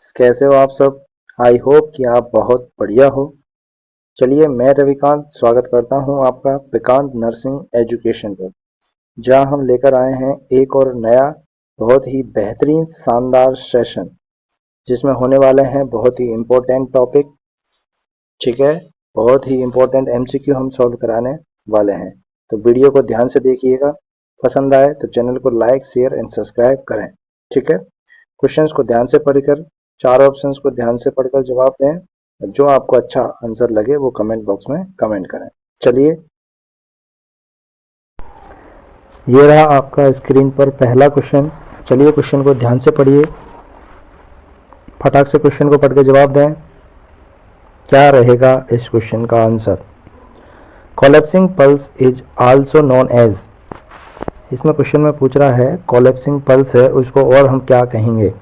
कैसे हो आप सब। आई होप कि आप बहुत बढ़िया हो। चलिए मैं रविकांत स्वागत करता हूं आपका विकांत नर्सिंग एजुकेशन पर, जहां हम लेकर आए हैं एक और नया बहुत ही बेहतरीन शानदार सेशन, जिसमें होने वाले हैं बहुत ही इम्पोर्टेंट टॉपिक। ठीक है, बहुत ही इम्पोर्टेंट एमसीक्यू हम सॉल्व कराने वाले हैं। तो वीडियो को ध्यान से देखिएगा, पसंद आए तो चैनल को लाइक शेयर एंड सब्सक्राइब करें। ठीक है, क्वेश्चंस को ध्यान से पढ़कर, चार ऑप्शंस को ध्यान से पढ़कर जवाब दें। जो आपको अच्छा आंसर लगे वो कमेंट बॉक्स में कमेंट करें। चलिए, ये रहा आपका स्क्रीन पर पहला क्वेश्चन। चलिए क्वेश्चन को ध्यान से पढ़िए, फटाक से क्वेश्चन को पढ़ के जवाब दें। क्या रहेगा इस क्वेश्चन का answer? Collapsing pulse is also known as. इसमें क्वेश्चन में पूछ रहा है कोलैप्सिंग पल्स है, उसको और हम क्या कहेंगे?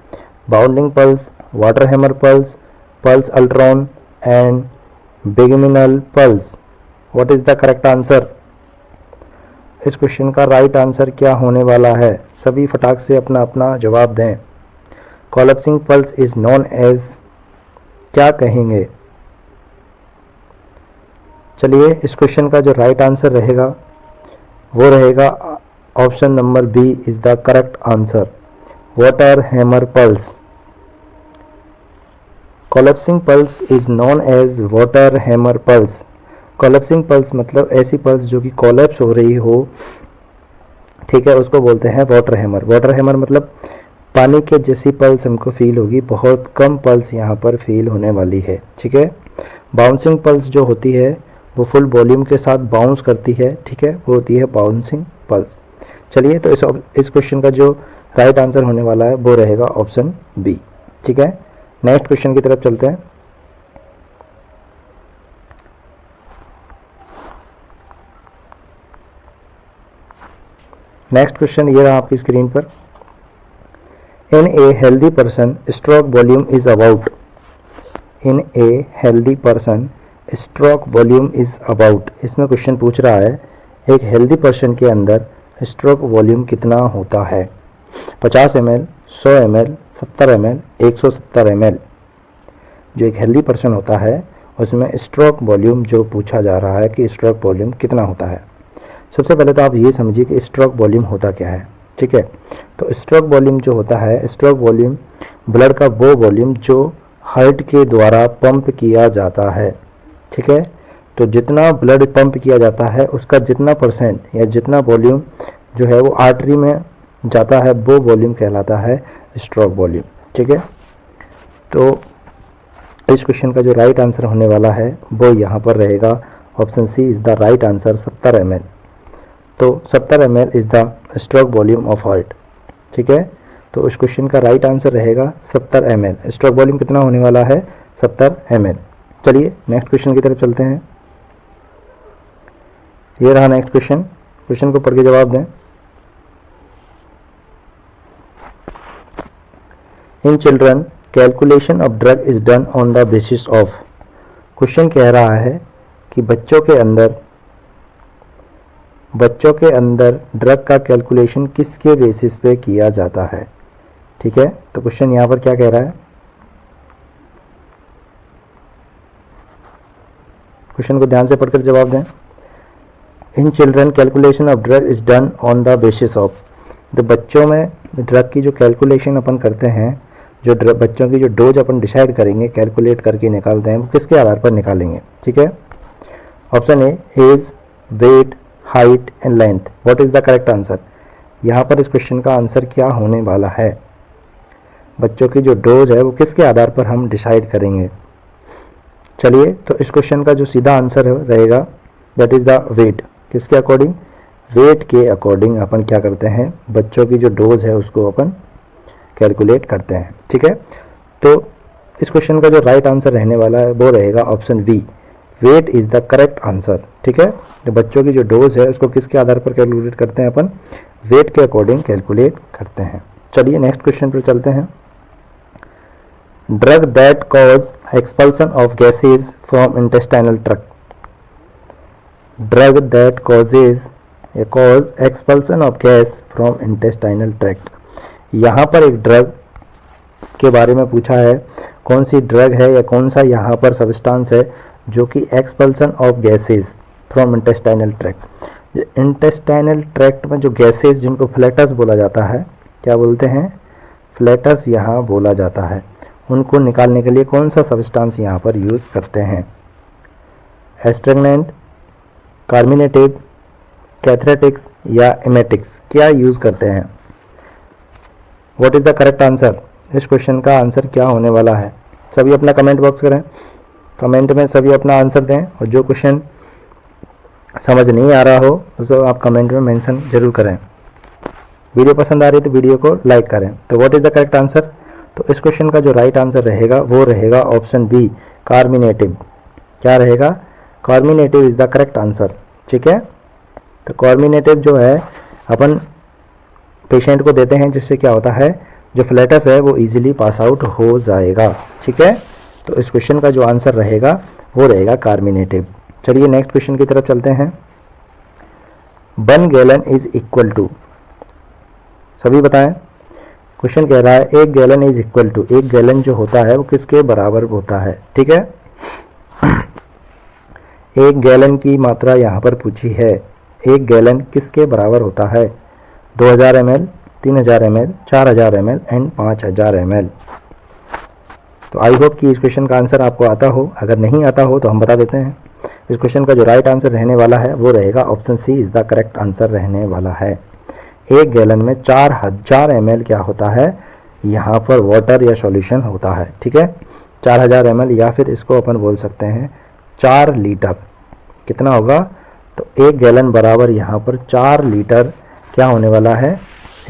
Bounding pulse, water hammer pulse, pulse alternans and bigeminal pulse. What is the correct answer? इस क्वेश्चन का राइट आंसर क्या होने वाला है? सभी फटाक से अपना अपना जवाब दें। Collapsing pulse is known as क्या कहेंगे? चलिए, इस क्वेश्चन का जो राइट आंसर रहेगा वो रहेगा option number B is the correct answer, water hammer pulse. Collapsing pulse is known as water hammer pulse. Collapsing pulse मतलब ऐसी पल्स जो कि कोलैप्स हो रही हो, ठीक है, उसको बोलते हैं वाटर हैमर। वाटर हैमर मतलब पानी के जैसी पल्स हमको फील होगी, बहुत कम पल्स यहाँ पर फील होने वाली है। ठीक है, बाउंसिंग पल्स जो होती है वो फुल वॉल्यूम के साथ बाउंस करती है, ठीक है, वो होती है बाउंसिंग पल्स। चलिए, तो इस क्वेश्चन का जो राइट आंसर होने वाला है वो रहेगा ऑप्शन बी। ठीक है, नेक्स्ट क्वेश्चन की तरफ चलते हैं। नेक्स्ट क्वेश्चन ये रहा आपकी स्क्रीन पर। In a healthy person stroke volume is about. In a healthy person stroke volume is about. इसमें क्वेश्चन पूछ रहा है एक हेल्दी पर्सन के अंदर स्ट्रोक वॉल्यूम कितना होता है? 50 ml, 100 ml, 70 ml, 170 ml। जो एक हेल्दी पर्सन होता है उसमें स्ट्रोक वॉल्यूम जो पूछा जा रहा है कि स्ट्रोक वॉल्यूम कितना होता है। सबसे पहले तो आप ये समझिए कि स्ट्रोक वॉल्यूम होता क्या है। ठीक है, तो स्ट्रोक वॉल्यूम जो होता है, स्ट्रोक वॉल्यूम ब्लड का वो वॉल्यूम जो हार्ट के द्वारा पंप किया जाता है। ठीक है, तो जितना ब्लड पंप किया जाता है उसका जितना परसेंट या जितना वॉल्यूम जो है वो आर्टरी में जाता है वो वॉल्यूम कहलाता है स्ट्रोक वॉल्यूम। ठीक है, तो इस क्वेश्चन का जो राइट आंसर होने वाला है वो यहाँ पर रहेगा option C is the right answer, 70 ml। तो 70 ml is the stroke volume of heart. ठीक है, तो उस क्वेश्चन का राइट आंसर रहेगा 70 ml। स्ट्रोक वॉल्यूम कितना होने वाला है? 70 ml। चलिए नेक्स्ट क्वेश्चन की तरफ चलते हैं। ये रहा नेक्स्ट क्वेश्चन, क्वेश्चन को पढ़ के जवाब दें। In children calculation of drug is done on the basis of. Question कह रहा है कि बच्चों के अंदर ड्रग का कैलकुलेशन किसके बेसिस पे किया जाता है? ठीक है, तो क्वेश्चन यहाँ पर क्या कह रहा है? क्वेश्चन को ध्यान से पढ़कर जवाब दें। In children calculation of drug is done on the basis of. तो बच्चों में ड्रग की जो कैलकुलेशन अपन करते हैं, जो बच्चों की जो डोज अपन डिसाइड करेंगे, कैलकुलेट करके निकालते हैं, वो किसके आधार पर निकालेंगे? ठीक है, option A age, weight, height and length. What is the correct answer? यहाँ पर इस क्वेश्चन का आंसर क्या होने वाला है? बच्चों की जो डोज है वो किसके आधार पर हम डिसाइड करेंगे? चलिए, तो इस क्वेश्चन का जो सीधा आंसर रहेगा दैट इज द वेट। किसके अकॉर्डिंग? वेट के अकॉर्डिंग अपन क्या करते हैं, बच्चों की जो डोज है उसको अपन कैलकुलेट करते हैं। ठीक है, तो इस क्वेश्चन का जो राइट आंसर रहने वाला है वो रहेगा option B, weight is the correct answer. ठीक है, तो बच्चों की जो डोज है उसको किसके आधार पर कैलकुलेट करते हैं अपन? वेट के अकॉर्डिंग कैलकुलेट करते हैं। चलिए नेक्स्ट क्वेश्चन पर चलते हैं। Drug that cause expulsion of gases from intestinal tract. Drug that cause expulsion of gas from intestinal tract. यहाँ पर एक ड्रग के बारे में पूछा है, कौन सी ड्रग है या कौन सा यहाँ पर सब्सटेंस है जो कि expulsion of gases from intestinal tract. Intestinal tract में जो गैसेज जिनको फ्लैटस बोला जाता है, क्या बोलते हैं, फ्लैटस यहाँ बोला जाता है, उनको निकालने के लिए कौन सा सब्सटेंस यहाँ पर यूज़ करते हैं, एस्ट्रेगनेंट, कार्मिनेटिव, कैथरेटिक्स या एमेटिक्स, क्या यूज़ करते हैं। What is the correct answer, इस क्वेश्चन का आंसर क्या होने वाला है। सभी अपना कमेंट बॉक्स करें, कमेंट में सभी अपना आंसर दें, और जो क्वेश्चन समझ नहीं आ रहा हो उसको आप कमेंट में मेंशन जरूर करें। वीडियो पसंद आ रही है तो वीडियो को लाइक करें। तो what is the correct answer, तो इस क्वेश्चन का जो राइट आंसर रहेगा वो रहेगा ऑप्शन बी, कार्मिनेटिव। क्या रहेगा, carminative is the correct answer. ठीक है, तो कार्मिनेटिव जो है अपन पेशेंट को देते हैं, जिससे क्या होता है, जो फ्लैटस है वो इजीली पास आउट हो जाएगा। ठीक है, तो इस क्वेश्चन का जो आंसर रहेगा वो रहेगा कार्मिनेटिव। चलिए नेक्स्ट क्वेश्चन की तरफ चलते हैं। 1 गैलन इज इक्वल टू, सभी बताएं। क्वेश्चन कह रहा है 1 gallon is equal to, 1 gallon जो होता है वो किसके बराबर होता है। ठीक है, 1 गैलन की मात्रा यहाँ पर पूछी है, 1 गैलन किसके बराबर होता है, 2000 ml, 3000 ml, 4000 ml and 5000 ml। तो आई होप कि इस क्वेश्चन का आंसर आपको आता हो, अगर नहीं आता हो तो हम बता देते हैं। इस क्वेश्चन का जो राइट आंसर रहने वाला है वो रहेगा option C is the correct answer रहने वाला है। 1 गैलन में 4000 ml क्या होता है, यहाँ पर वाटर या सॉल्यूशन होता है। ठीक है, 4000 ml, या फिर इसको अपन बोल सकते हैं 4 लीटर। कितना होगा, तो 1 गैलन बराबर यहाँ पर 4 लीटर क्या होने वाला है,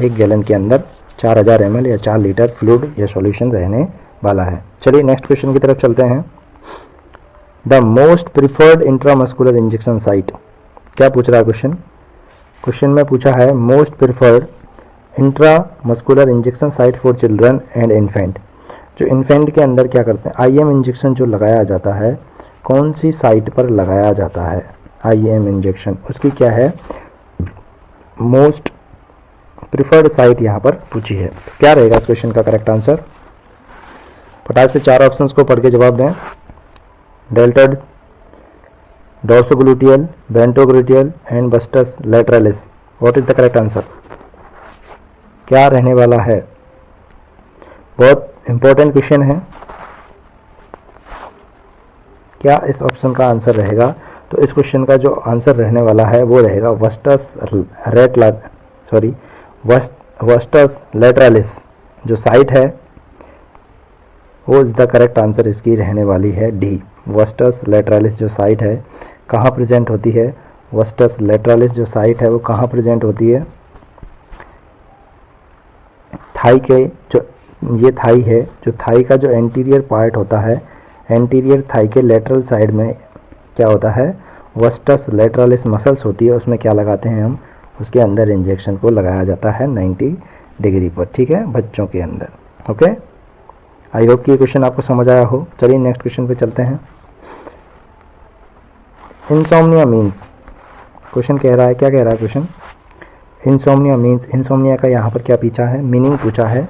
1 गैलन के अंदर 4000 ml या 4 लीटर फ्लूइड या सॉल्यूशन रहने वाला है। चलिए नेक्स्ट क्वेश्चन की तरफ चलते हैं। The most preferred intramuscular injection site, क्या पूछ रहा है क्वेश्चन, क्वेश्चन में पूछा है most preferred intramuscular injection site for children and infant. जो इन्फेंट के अंदर क्या करते हैं, आईएम इंजेक्शन जो लगाया जाता है, कौन सी साइट पर लगाया जाता है आईएम इंजेक्शन, उसकी क्या है मोस्ट प्रिफर्ड साइट यहाँ पर पूछी है। क्या रहेगा इस क्वेश्चन का करेक्ट आंसर, फटाक से 4 ऑप्शंस को पढ़ के जवाब दें। Deltoid, dorsogluteal, ventrogluteal and vastus lateralis. What is the correct answer, क्या रहने वाला है, बहुत इंपॉर्टेंट क्वेश्चन है। क्या इस ऑप्शन का आंसर रहेगा, तो इस क्वेश्चन का जो आंसर रहने वाला है वो रहेगा वस्टस लैटरलिस। जो साइट है वो इज़ द करेक्ट आंसर इसकी रहने वाली है डी, वस्टस लैटरलिस। जो साइट है कहाँ प्रेजेंट होती है, वस्टस लैटरलिस जो साइट है वो कहाँ प्रेजेंट होती है, थाई के, जो ये थाई है, जो थाई का जो एंटीरियर पार्ट होता है, एंटीरियर थाई के लेटरल साइड में क्या होता है, वस्टस लैटरलिस मसल्स होती है, उसमें क्या लगाते हैं हम, उसके अंदर इंजेक्शन को लगाया जाता है 90 डिग्री पर। ठीक है, बच्चों के अंदर। ओके, आई होप कि ये क्वेश्चन आपको समझ आया हो। चलिए नेक्स्ट क्वेश्चन पे चलते हैं। इंसोम्निया मीन्स, क्वेश्चन कह रहा है, क्या कह रहा है क्वेश्चन, इंसोम्निया मीन्स, इंसोम्निया का यहाँ पर क्या पूछा है, मीनिंग पूछा है,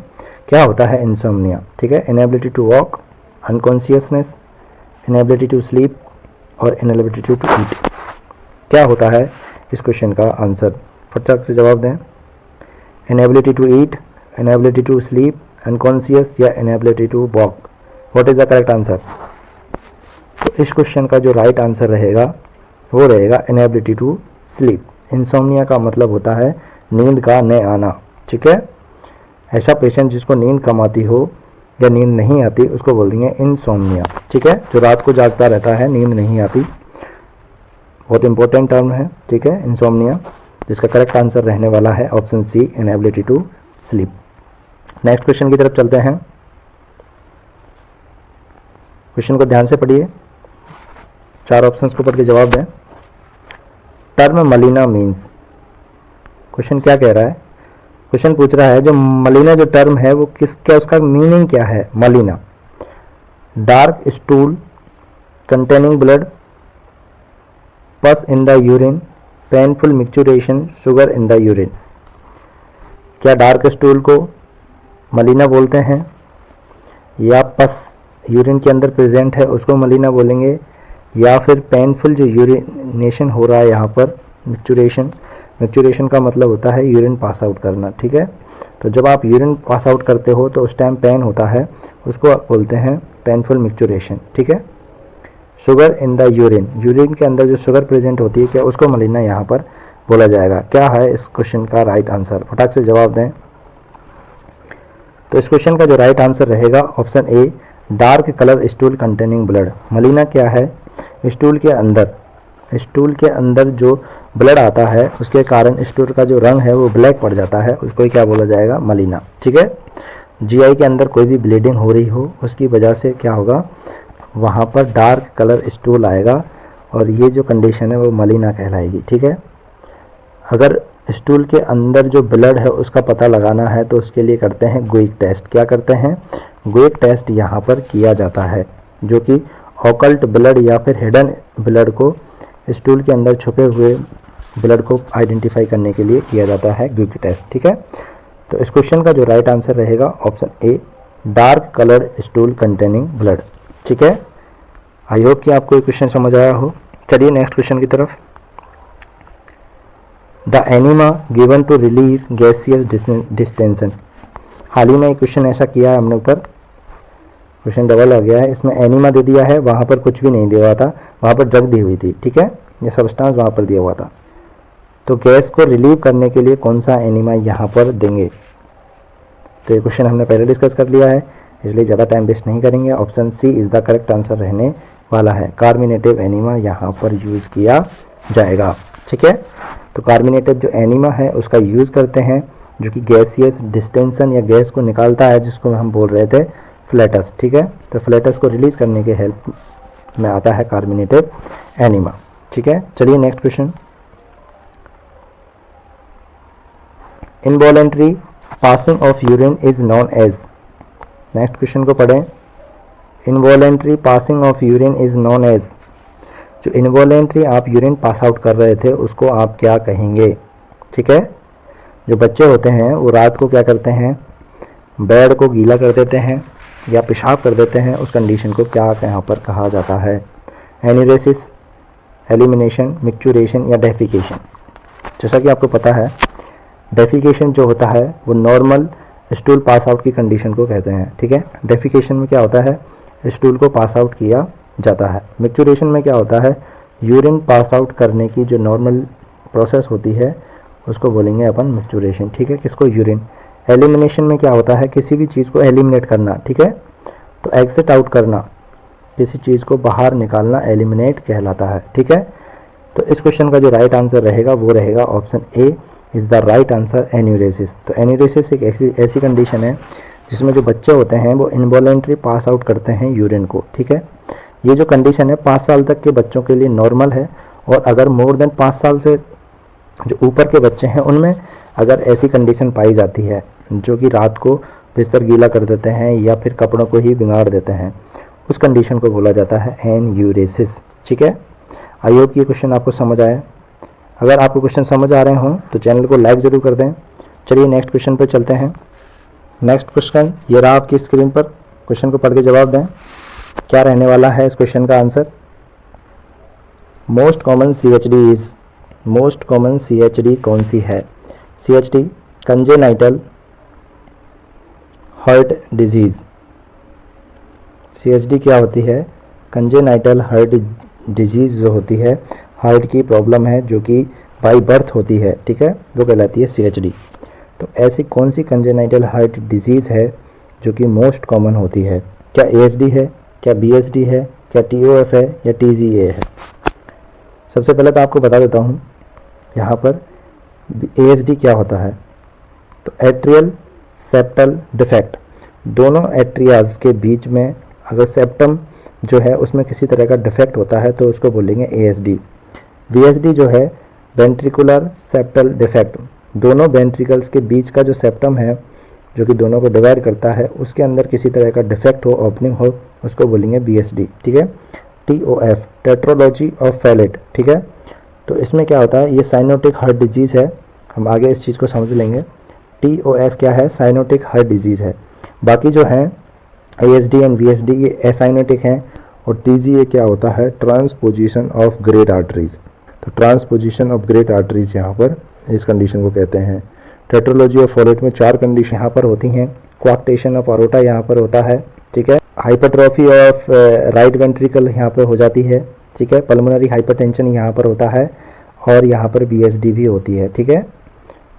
क्या होता है इंसोम्निया। ठीक है, inability to walk, unconsciousness, inability to sleep और इनएबिलिटी टू ईट। क्या होता है इस क्वेश्चन का आंसर, फटाक से जवाब दें। Inability to eat, inability to sleep, unconscious या inability to walk. What is the correct answer, तो इस क्वेश्चन का जो राइट आंसर रहेगा वो रहेगा इनएबिलिटी टू स्लीप। इंसोम्निया का मतलब होता है नींद का न आना। ठीक है, ऐसा पेशेंट जिसको नींद कम आती हो या नींद नहीं आती उसको बोल देंगे इंसोम्निया। ठीक है, जो रात को जागता रहता है, नींद नहीं आती, बहुत इंपॉर्टेंट टर्म है। ठीक है, इंसोम्निया, जिसका करेक्ट आंसर रहने वाला है option C, inability to sleep. Next question की तरफ चलते हैं। क्वेश्चन को ध्यान से पढ़िए, 4 ऑप्शंस को पढ़ के जवाब दें। टर्म मलीना मीन्स, क्वेश्चन क्या कह रहा है, क्वेश्चन पूछ रहा है जो मलीना जो टर्म है वो क्या, उसका मीनिंग क्या है। मलीना, डार्क स्टूल कंटेनिंग ब्लड, पस in the urine, painful micturition, sugar in the urine. क्या डार्क स्टूल को मलीना बोलते हैं, या पस यूरिन के अंदर प्रेजेंट है उसको मलीना बोलेंगे, या फिर पेनफुल जो यूरिनेशन हो रहा है यहाँ पर मिक्चुरेशन का मतलब होता है यूरिन पास आउट करना, ठीक है। तो जब आप यूरिन पास आउट करते हो तो उस टाइम पेन होता है, उसको बोलते हैं पेनफुल मिक्चुरेशन, ठीक है। शुगर इन द यूरिन के अंदर जो शुगर प्रेजेंट होती है क्या, उसको मलीना यहाँ पर बोला जाएगा। क्या है इस क्वेश्चन का राइट आंसर, फटाक से जवाब दें। तो इस क्वेश्चन का जो राइट आंसर रहेगा option A, dark colour stool containing blood. Melena क्या है, स्टूल के अंदर जो ब्लड आता है उसके कारण स्टूल का जो रंग है वो ब्लैक पड़ जाता है, उसको क्या बोला जाएगा, मलीना, ठीक है। जीआई के अंदर कोई भी ब्लीडिंग हो रही हो उसकी वजह से क्या होगा, वहाँ पर डार्क कलर स्टूल आएगा और ये जो कंडीशन है वो मलीना कहलाएगी, ठीक है। अगर स्टूल के अंदर जो ब्लड है उसका पता लगाना है तो उसके लिए करते हैं गुइक टेस्ट। क्या करते हैं, गुइक टेस्ट यहाँ पर किया जाता है, जो कि ऑकल्ट ब्लड या फिर हिडन ब्लड को, स्टूल के अंदर छुपे हुए ब्लड को आइडेंटिफाई करने के लिए किया जाता है गुइक टेस्ट, ठीक है। तो इस क्वेश्चन का जो राइट आंसर रहेगा option A, dark coloured stool containing blood, ठीक है। आई होप कि आपको ये क्वेश्चन समझ आया हो। चलिए नेक्स्ट क्वेश्चन की तरफ। The enema given to relieve gaseous distension. हाल ही में एक क्वेश्चन ऐसा किया है हमने ऊपर, क्वेश्चन डबल हो गया है, इसमें एनिमा दे दिया है, वहाँ पर कुछ भी नहीं दिया हुआ था, वहाँ पर ड्रग दी हुई थी, ठीक है, ये सब्सटेंस वहाँ पर दिया हुआ था। तो गैस को रिलीव करने के लिए कौन सा एनिमा यहाँ पर देंगे, तो ये क्वेश्चन हमने पहले डिस्कस कर लिया है, इसलिए ज़्यादा टाइम वेस्ट नहीं करेंगे। Option C is the correct answer रहने वाला है, कार्मिनेटिव एनिमा यहाँ पर यूज़ किया जाएगा, ठीक है। तो कार्मिनेटिव जो एनिमा है उसका यूज़ करते हैं, जो कि गैसियस डिस्टेंशन या गैस को निकालता है, जिसको हम बोल रहे थे फ्लैटस, ठीक है। तो फ्लैटस को रिलीज़ करने के हेल्प में आता है कार्मिनेटिव एनिमा, ठीक है। चलिए next question. Involuntary passing of urine is known as. Next question को पढ़ें। Involuntary passing of urine is known as. जो इनवॉलेंट्री आप यूरिन पास आउट कर रहे थे उसको आप क्या कहेंगे, ठीक है। जो बच्चे होते हैं वो रात को क्या करते हैं, बेड को गीला कर देते हैं या पेशाब कर देते हैं, उस कंडीशन को क्या यहाँ पर कहा जाता है, एन्यूरेसिस, एलिमिनेशन, मिक्चुरेशन या डेफिकेशन। जैसा कि आपको पता है डेफिकेशन जो होता है वो नॉर्मल स्टूल पास आउट की कंडीशन को कहते हैं, ठीक है। डेफिकेशन में क्या होता है, स्टूल को पास आउट किया जाता है। मिक्चुरेशन में क्या होता है, यूरिन पास आउट करने की जो नॉर्मल प्रोसेस होती है उसको बोलेंगे अपन मिक्चुरेशन, ठीक है, किसको, यूरिन। एलिमिनेशन में क्या होता है, किसी भी चीज़ को एलिमिनेट करना, ठीक है, तो एग्जिट आउट करना, किसी चीज़ को बाहर निकालना एलिमिनेट कहलाता है, ठीक है। तो इस क्वेश्चन का जो राइट आंसर रहेगा वो रहेगा option A is the right answer, enuresis. तो एन्यूरेसिस एक ऐसी कंडीशन है जिसमें जो बच्चे होते हैं वो इनवॉलेंट्री पास आउट करते हैं यूरिन को, ठीक है। ये जो कंडीशन है 5 साल तक के बच्चों के लिए नॉर्मल है, और अगर मोर देन 5 साल से जो ऊपर के बच्चे हैं उनमें अगर ऐसी कंडीशन पाई जाती है, जो कि रात को बिस्तर गीला कर देते हैं या फिर कपड़ों को ही बिगाड़ देते हैं, उस कंडीशन को बोला जाता है एन्यूरेसिस, ठीक है। आई होप कि ये क्वेश्चन आपको समझ आए। अगर आपको क्वेश्चन समझ आ रहे हों तो चैनल को लाइक ज़रूर कर दें। चलिए नेक्स्ट क्वेश्चन पर चलते हैं। नेक्स्ट क्वेश्चन ये रहा आपकी स्क्रीन पर, क्वेश्चन को पढ़ के जवाब दें। क्या रहने वाला है इस क्वेश्चन का answer, most common CHD is, most common CHD कौन सी है, CHD congenital heart disease. CHD क्या होती है, कंजेनाइटल हार्ट डिजीज़ जो होती है, हार्ट की प्रॉब्लम है जो कि बाई बर्थ होती है, ठीक है, वो कहलाती है CHD। तो ऐसी कौन सी कंजेनाइटल हार्ट डिजीज़ है जो कि मोस्ट कॉमन होती है, क्या ASD है, क्या BSD है, क्या TOF है या TGA है। सबसे पहले तो आपको बता देता हूँ यहाँ पर ASD क्या होता है। तो एट्रियल सेप्टल डिफेक्ट, दोनों एट्रियाज के बीच में अगर सेप्टम जो है उसमें किसी तरह का डिफेक्ट होता है तो उसको बोलेंगे ASD। VSD जो है वेंट्रिकुलर सेप्टल डिफेक्ट, दोनों वेंट्रिकल्स के बीच का जो सेप्टम है जो कि दोनों को डिवाइड करता है उसके अंदर किसी तरह का डिफेक्ट हो, ओपनिंग हो, उसको बोलेंगे BSD, ठीक है। TOF टेट्रोलॉजी ऑफ फैलेट, ठीक है। तो इसमें क्या होता है, ये साइनोटिक हार्ट डिजीज़ है, हम आगे इस चीज़ को समझ लेंगे। TOF क्या है, साइनोटिक हार्ट डिजीज़ है। बाकी जो हैं ASD एंड VSD ये एसाइनेटिक हैं, और TGA क्या होता है, ट्रांसपोजिशन ऑफ ग्रेट आर्टरीज। तो ट्रांसपोजिशन ऑफ ग्रेट आर्टरीज यहाँ पर इस कंडीशन को कहते हैं। टेट्रोलॉजी ऑफ फॉलेट में 4 कंडीशन यहाँ पर होती हैं। क्वाक्टेशन ऑफ अरोटा यहाँ पर होता है, ठीक है। हाइपरट्रॉफी ऑफ राइट वेंट्रिकल यहाँ पर हो जाती है, ठीक है। पल्मोनरी हाइपरटेंशन यहाँ पर होता है, और यहाँ पर BSD भी होती है, ठीक है।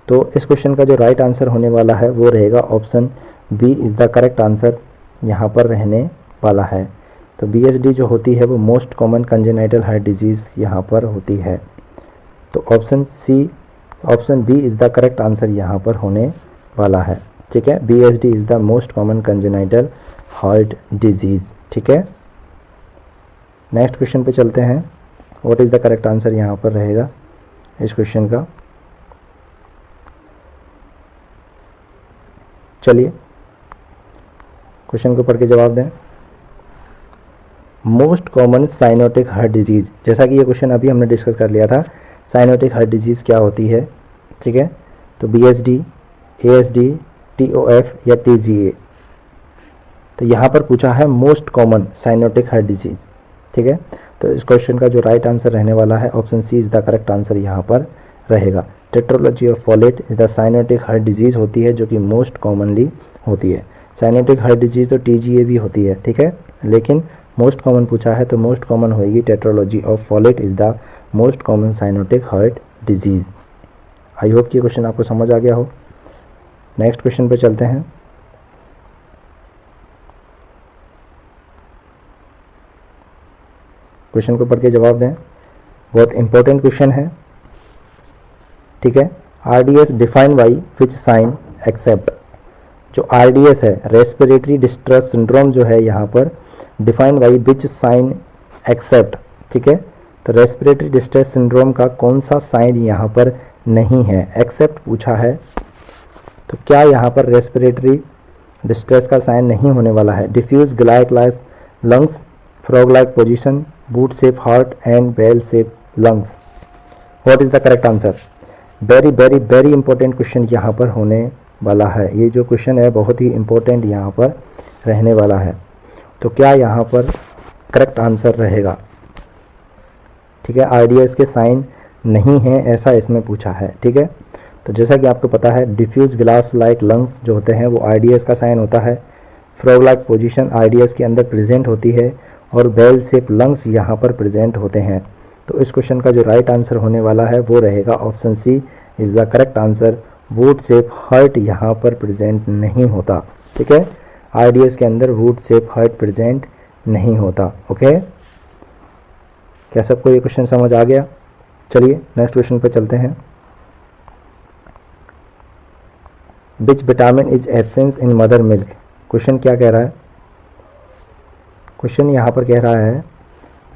तो इस क्वेश्चन का जो राइट आंसर होने वाला है वो रहेगा option B is the correct answer यहाँ पर रहने वाला है। तो BSD जो होती है वो most common congenital heart disease यहाँ पर होती है। तो option B is the correct answer यहाँ पर होने वाला है, ठीक है। BSD is the most common congenital heart disease, ठीक है। नेक्स्ट क्वेश्चन पे चलते हैं। What is the correct answer यहाँ पर रहेगा इस क्वेश्चन का। चलिए क्वेश्चन को पढ़ के जवाब दें। Most common cyanotic heart disease, जैसा कि ये क्वेश्चन अभी हमने डिस्कस कर लिया था, साइनोटिक हार्ट डिजीज़ क्या होती है, ठीक है। तो BSD, ASD, TOF या TGA। तो यहाँ पर पूछा है most common cyanotic heart disease, ठीक है। तो इस क्वेश्चन का जो राइट आंसर रहने वाला है option C is the correct answer यहाँ पर रहेगा। Tetralogy of Fallot is the cyanotic heart disease होती है, जो कि मोस्ट कॉमनली होती है। साइनोटिक हार्ट डिजीज़ तो TGA भी होती है, ठीक है, लेकिन मोस्ट कॉमन पूछा है तो मोस्ट कॉमन होगी tetralogy of Fallot is the most common cyanotic heart disease. I hope कि ये क्वेश्चन आपको समझ आ गया हो। नेक्स्ट क्वेश्चन पे चलते हैं। क्वेश्चन को पढ़ के जवाब दें, बहुत इंपॉर्टेंट क्वेश्चन है, ठीक है। RDS define by which sign except. जो RDS है, रेस्पिरेटरी डिस्ट्रेस सिंड्रोम, जो है यहाँ पर define by which sign except, ठीक है। तो रेस्पिरेटरी डिस्ट्रेस सिंड्रोम का कौन सा साइन यहाँ पर नहीं है, एक्सेप्ट पूछा है। तो क्या यहाँ पर रेस्पिरेटरी डिस्ट्रेस का साइन नहीं होने वाला है? डिफ्यूज ग्लाइक्लास lungs, frog like position, boot shape heart and bell shape lungs. What is the correct answer? Very very very important question यहाँ पर होने वाला है। ये जो क्वेश्चन है बहुत ही इंपॉर्टेंट यहाँ पर रहने वाला है। तो क्या यहाँ पर करेक्ट आंसर रहेगा? ठीक है, RDS के साइन नहीं है ऐसा इसमें पूछा है, ठीक है। तो जैसा कि आपको पता है डिफ्यूज ग्लास लाइक लंग्स जो होते हैं वो RDS का साइन होता है, फ्रॉग लाइक पोजीशन RDS के अंदर प्रेजेंट होती है, और बेल शेप लंग्स यहाँ पर प्रेजेंट होते हैं। तो इस क्वेश्चन का जो राइट आंसर होने वाला है वो रहेगा option C is the correct answer. Wood shape heart यहाँ पर प्रेजेंट नहीं होता, ठीक है। RDS के अंदर वुड शेप हार्ट प्रेजेंट नहीं होता। ओके, क्या सबको ये क्वेश्चन समझ आ गया? चलिए नेक्स्ट क्वेश्चन पे चलते हैं। Which vitamin is absence in mother milk? Question क्या कह रहा है? क्वेश्चन यहाँ पर कह रहा है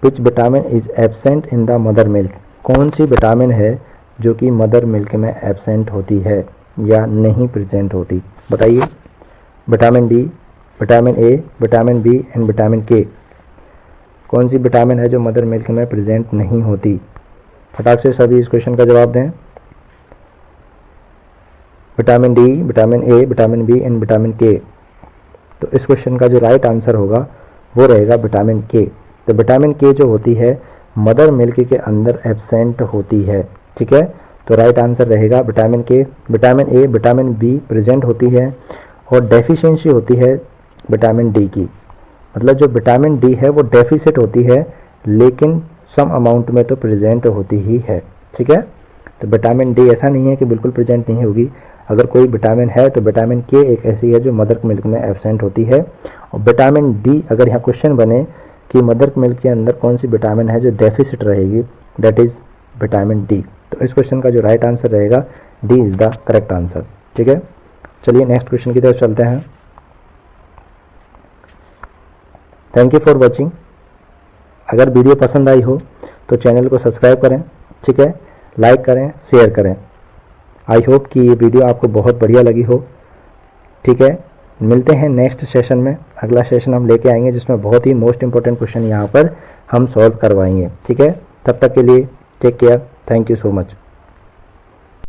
which vitamin is absent in the mother milk. कौन सी विटामिन है जो कि मदर मिल्क में एब्सेंट होती है या नहीं प्रेजेंट होती? बताइए। Vitamin D, vitamin A, vitamin B and vitamin K. कौन सी विटामिन है जो मदर मिल्क में प्रेजेंट नहीं होती? फटाक से सभी इस क्वेश्चन का जवाब दें। Vitamin D, vitamin A, vitamin B and vitamin K. तो इस क्वेश्चन का जो राइट आंसर होगा वो रहेगा विटामिन के। तो विटामिन के जो होती है मदर मिल्क के अंदर एब्सेंट होती है, ठीक है। तो राइट आंसर रहेगा विटामिन के। Vitamin A, vitamin be present होती है, और डेफिशिएंसी होती है विटामिन डी की। मतलब जो विटामिन डी है वो डेफिसिट होती है, लेकिन सम अमाउंट में तो प्रेजेंट होती ही है, ठीक है। तो विटामिन डी ऐसा नहीं है कि बिल्कुल प्रेजेंट नहीं होगी। अगर कोई विटामिन है तो विटामिन के एक ऐसी है जो मदर मिल्क में एब्सेंट होती है। और विटामिन डी, अगर यहाँ क्वेश्चन बने कि मदर मिल्क के अंदर कौन सी विटामिन है जो डेफिसिट रहेगी, दैट इज़ विटामिन डी। तो इस क्वेश्चन का जो राइट आंसर रहेगा D is the correct answer, ठीक है। चलिए नेक्स्ट क्वेश्चन की तरफ चलते हैं। Thank you for watching. अगर वीडियो पसंद आई हो तो चैनल को सब्सक्राइब करें, ठीक है, लाइक करें, शेयर करें। आई होप कि ये वीडियो आपको बहुत बढ़िया लगी हो, ठीक है। मिलते हैं नेक्स्ट सेशन में। अगला सेशन हम लेके आएंगे जिसमें बहुत ही मोस्ट इंपॉर्टेंट क्वेश्चन यहाँ पर हम सॉल्व करवाएंगे, ठीक है। तब तक के लिए take care, thank you so much.